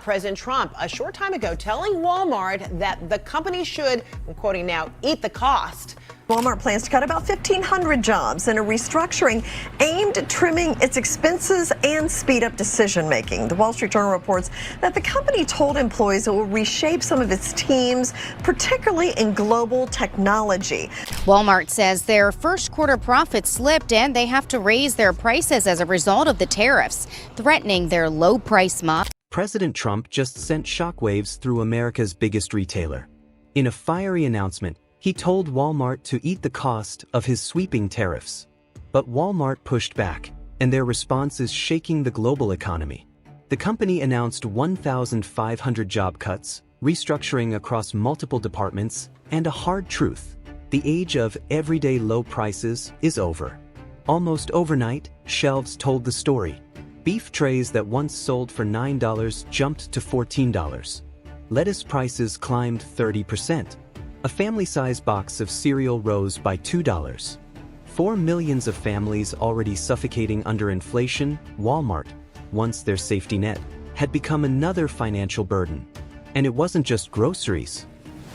President Trump a short time ago telling Walmart that the company should, I'm quoting now, eat the cost. Walmart plans to cut about 1,500 jobs in a restructuring aimed at trimming its expenses and speed up decision making. The Wall Street Journal reports that the company told employees it will reshape some of its teams, particularly in global technology. Walmart says their first quarter profits slipped and they have to raise their prices as a result of the tariffs, threatening their low price model. President Trump just sent shockwaves through America's biggest retailer. In a fiery announcement, he told Walmart to eat the cost of his sweeping tariffs. But Walmart pushed back, and their response is shaking the global economy. The company announced 1,500 job cuts, restructuring across multiple departments, and a hard truth: the age of everyday low prices is over. Almost overnight, shelves told the story. Beef trays that once sold for $9 jumped to $14. Lettuce prices climbed 30%. A family-sized box of cereal rose by $2. For millions of families already suffocating under inflation, Walmart, once their safety net, had become another financial burden. And it wasn't just groceries.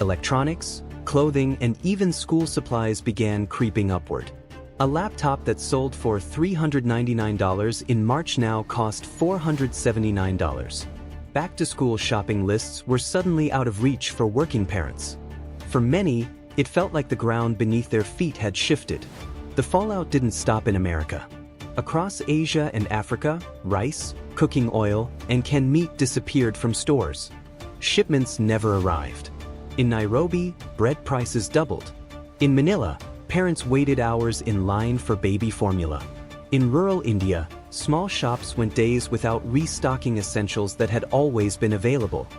Electronics, clothing, and even school supplies began creeping upward. A laptop that sold for $399 in March now cost $479. Back-to-school shopping lists were suddenly out of reach for working parents. For many, it felt like the ground beneath their feet had shifted. The fallout didn't stop in America. Across Asia and Africa, rice, cooking oil, and canned meat disappeared from stores. Shipments never arrived. In Nairobi, bread prices doubled. In Manila, parents waited hours in line for baby formula. In rural India, small shops went days without restocking essentials that had always been available.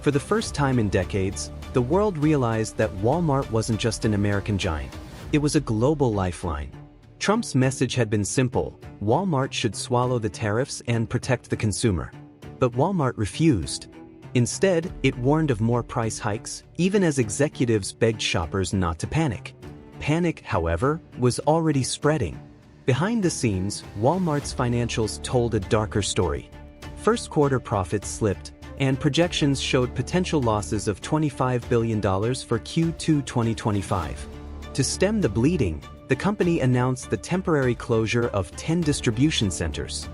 For the first time in decades, the world realized that Walmart wasn't just an American giant. It was a global lifeline. Trump's message had been simple: Walmart should swallow the tariffs and protect the consumer. But Walmart refused. Instead, it warned of more price hikes, even as executives begged shoppers not to panic. Panic, however, was already spreading. Behind the scenes, Walmart's financials told a darker story. First quarter profits slipped, and projections showed potential losses of $25 billion for Q2 2025. To stem the bleeding, the company announced the temporary closure of 10 distribution centers.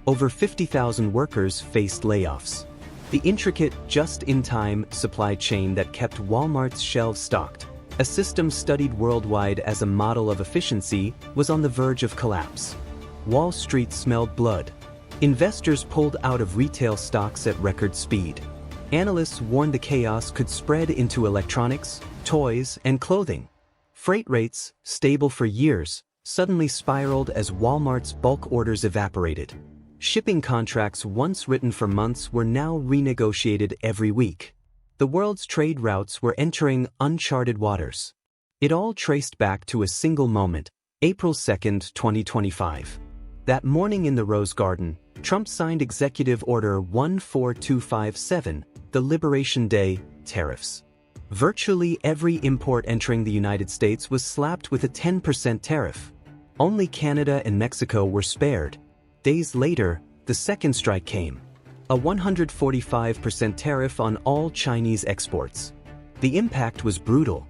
Over 50,000 workers faced layoffs. The intricate, just-in-time supply chain that kept Walmart's shelves stocked, a system studied worldwide as a model of efficiency, was on the verge of collapse. Wall Street smelled blood. Investors pulled out of retail stocks at record speed. Analysts warned the chaos could spread into electronics, toys, and clothing. Freight rates, stable for years, suddenly spiraled as Walmart's bulk orders evaporated. Shipping contracts once written for months were now renegotiated every week. The world's trade routes were entering uncharted waters. It all traced back to a single moment, April 2, 2025. That morning in the Rose Garden, Trump signed Executive Order 14257, the Liberation Day tariffs. Virtually every import entering the United States was slapped with a 10% tariff. Only Canada and Mexico were spared. Days later, the second strike came. A 145% tariff on all Chinese exports. The impact was brutal.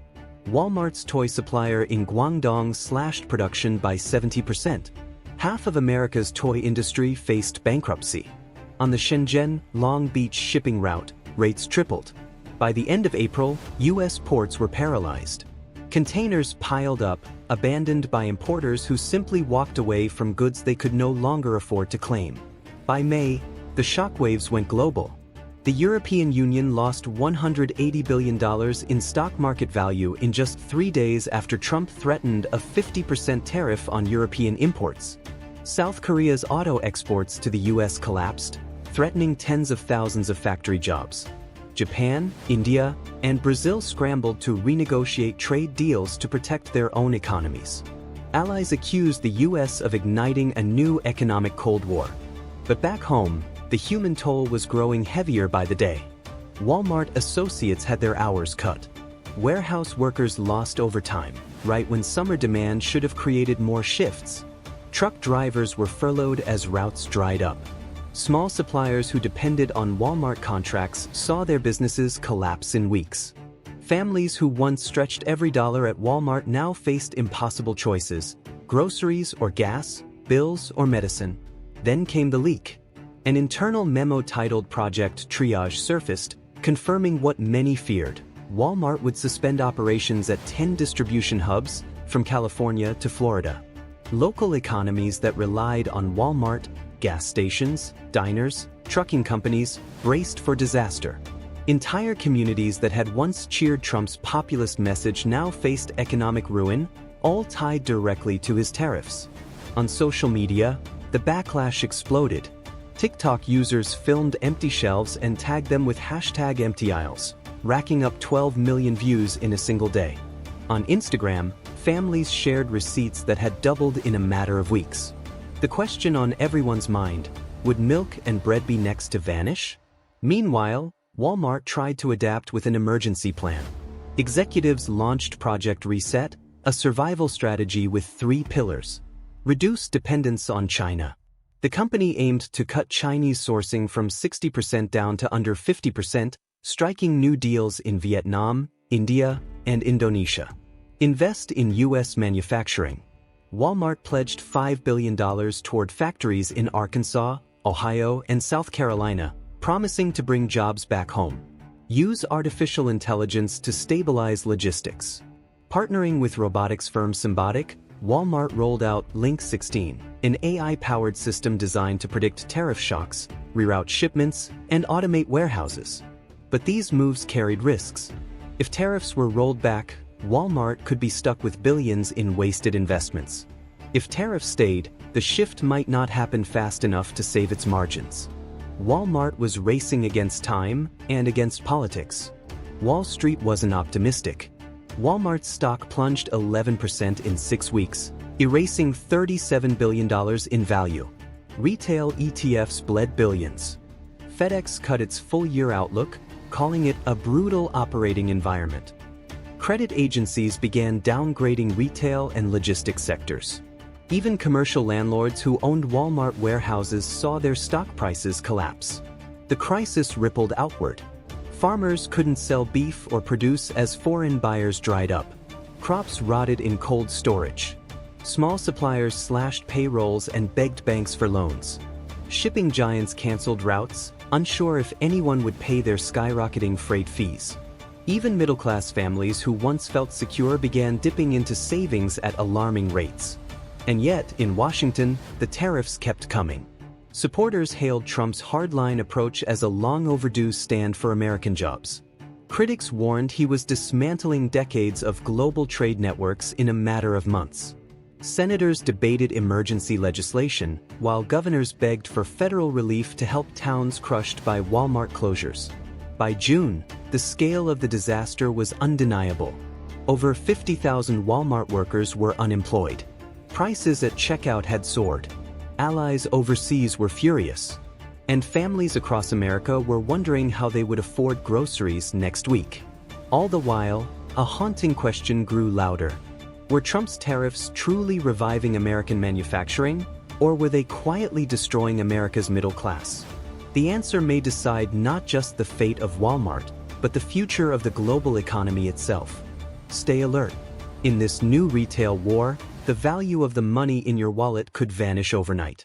Walmart's toy supplier in Guangdong slashed production by 70%. Half of America's toy industry faced bankruptcy. On the Shenzhen-Long Beach shipping route, rates tripled. By the end of April, U.S. ports were paralyzed. Containers piled up, abandoned by importers who simply walked away from goods they could no longer afford to claim. By May, the shockwaves went global. The European Union lost $180 billion in stock market value in just 3 days after Trump threatened a 50% tariff on European imports. South Korea's auto exports to the U.S. collapsed, threatening tens of thousands of factory jobs. Japan, India, and Brazil scrambled to renegotiate trade deals to protect their own economies. Allies accused the U.S. of igniting a new economic Cold War. But back home, the human toll was growing heavier by the day. Walmart associates had their hours cut. Warehouse workers lost overtime, right when summer demand should have created more shifts. Truck drivers were furloughed as routes dried up. Small suppliers who depended on Walmart contracts saw their businesses collapse in weeks. Families who once stretched every dollar at Walmart now faced impossible choices: groceries or gas, bills or medicine. Then came the leak. An internal memo titled Project Triage surfaced, confirming what many feared. Walmart would suspend operations at 10 distribution hubs, from California to Florida. Local economies that relied on Walmart, gas stations, diners, trucking companies, braced for disaster. Entire communities that had once cheered Trump's populist message now faced economic ruin, all tied directly to his tariffs. On social media, the backlash exploded. TikTok users filmed empty shelves and tagged them with #EmptyAisles, racking up 12 million views in a single day. On Instagram, families shared receipts that had doubled in a matter of weeks. The question on everyone's mind: would milk and bread be next to vanish? Meanwhile, Walmart tried to adapt with an emergency plan. Executives launched Project Reset, a survival strategy with 3 pillars. Reduce dependence on China. The company aimed to cut Chinese sourcing from 60% down to under 50%, striking new deals in Vietnam, India, and Indonesia. Invest in U.S. manufacturing. Walmart pledged $5 billion toward factories in Arkansas, Ohio, and South Carolina, promising to bring jobs back home. Use artificial intelligence to stabilize logistics. Partnering with robotics firm Symbotic, Walmart rolled out Link 16, an AI-powered system designed to predict tariff shocks, reroute shipments, and automate warehouses. But these moves carried risks. If tariffs were rolled back, Walmart could be stuck with billions in wasted investments. If tariffs stayed, the shift might not happen fast enough to save its margins. Walmart was racing against time and against politics. Wall Street wasn't optimistic. Walmart's stock plunged 11% in 6 weeks, erasing $37 billion in value. Retail ETFs bled billions. FedEx cut its full-year outlook, calling it a brutal operating environment. Credit agencies began downgrading retail and logistics sectors. Even commercial landlords who owned Walmart warehouses saw their stock prices collapse. The crisis rippled outward. Farmers couldn't sell beef or produce as foreign buyers dried up. Crops rotted in cold storage. Small suppliers slashed payrolls and begged banks for loans. Shipping giants canceled routes, unsure if anyone would pay their skyrocketing freight fees. Even middle-class families who once felt secure began dipping into savings at alarming rates. And yet, in Washington, the tariffs kept coming. Supporters hailed Trump's hardline approach as a long-overdue stand for American jobs. Critics warned he was dismantling decades of global trade networks in a matter of months. Senators debated emergency legislation, while governors begged for federal relief to help towns crushed by Walmart closures. By June, the scale of the disaster was undeniable. Over 50,000 Walmart workers were unemployed. Prices at checkout had soared. Allies overseas were furious. And families across America were wondering how they would afford groceries next week. All the while, a haunting question grew louder. Were Trump's tariffs truly reviving American manufacturing, or were they quietly destroying America's middle class? The answer may decide not just the fate of Walmart, but the future of the global economy itself. Stay alert. In this new retail war, the value of the money in your wallet could vanish overnight.